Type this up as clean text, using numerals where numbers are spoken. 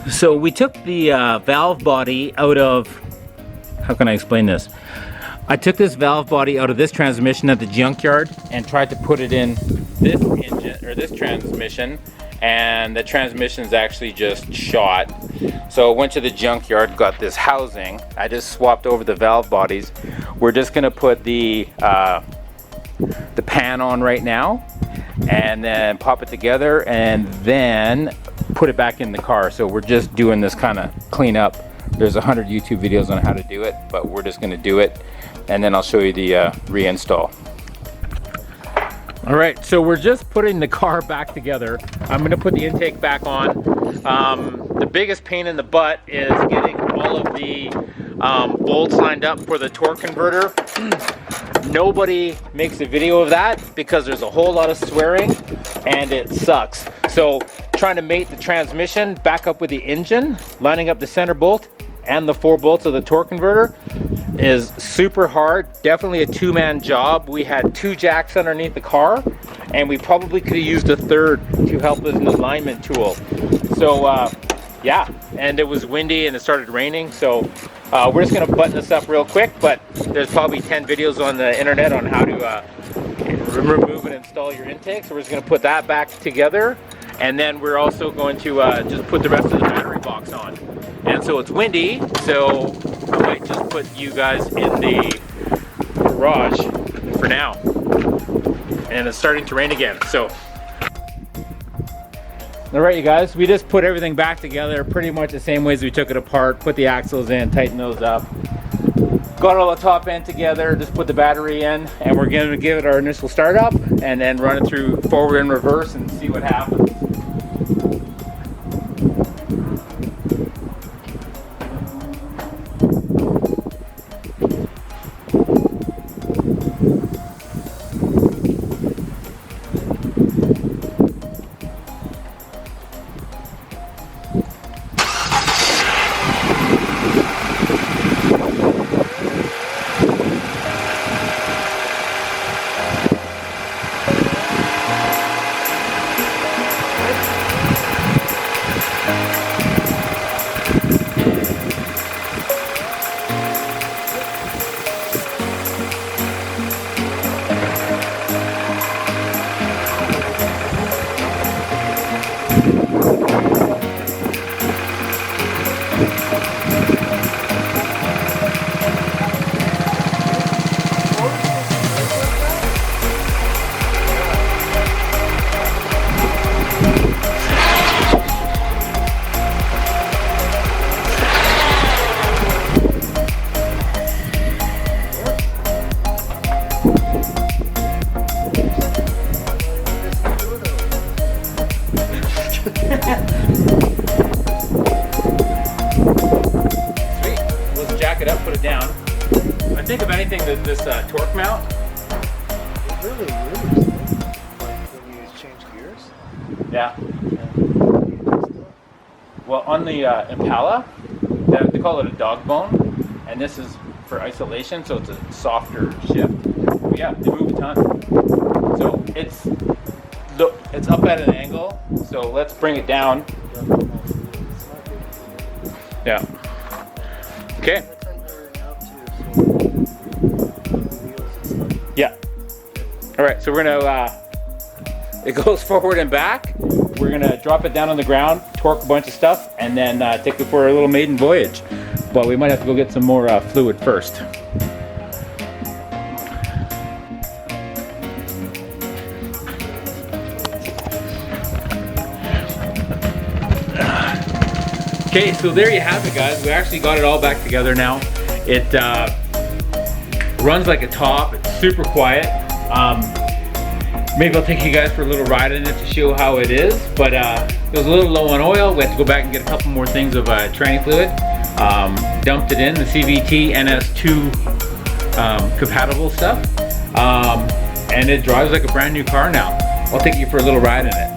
So we took the valve body out of, how can I explain this? I took this valve body out of this transmission at the junkyard and tried to put it in this engine, or this transmission, and the transmission's actually just shot. So I went to the junkyard, got this housing. I just swapped over the valve bodies. We're just gonna put the pan on right now, and then pop it together, and then put it back in the car. So we're just doing this kind of cleanup. There's 100 YouTube videos on how to do it, but we're just gonna do it, and then I'll show you the reinstall. All right, so we're just putting the car back together. I'm gonna put the intake back on. The biggest pain in the butt is getting all of the bolts lined up for the torque converter. Nobody makes a video of that because there's a whole lot of swearing and it sucks. So trying to mate the transmission back up with the engine, lining up the center bolt and the 4 bolts of the torque converter is super hard. Definitely a 2-man job. We had 2 jacks underneath the car, and we probably could have used a 3rd to help as an alignment tool. So yeah, and it was windy and it started raining, so we're just gonna button this up real quick, but there's probably 10 videos on the internet on how to remove and install your intake. So we're just gonna put that back together, and then we're also going to just put the rest of the battery box on. And so it's windy, so I might just put you guys in the garage for now. And it's starting to rain again, so. All right, you guys, we just put everything back together pretty much the same ways we took it apart, put the axles in, tighten those up. Got all the top end together, just put the battery in, and we're gonna give it our initial start up and then run it through forward and reverse and see what happens. Sweet. Let's jack it up, put it down. I think if anything, this torque mount. It really moves, like when you change gears. Yeah. Well, on the Impala, they call it a dog bone, and this is for isolation, so it's a softer shift. But yeah, they move a ton. So it's up at an angle, so let's bring it down. Yeah. Okay. Yeah. All right, so we're gonna, it goes forward and back. We're gonna drop it down on the ground, torque a bunch of stuff, and then take it for a little maiden voyage. But we might have to go get some more fluid first. Okay, so there you have it, guys. We actually got it all back together now. It runs like a top. It's super quiet. Maybe I'll take you guys for a little ride in it to show how it is. But it was a little low on oil. We had to go back and get a couple more things of tranny fluid. Dumped it in, the CVT NS2 compatible stuff. And it drives like a brand new car now. I'll take you for a little ride in it.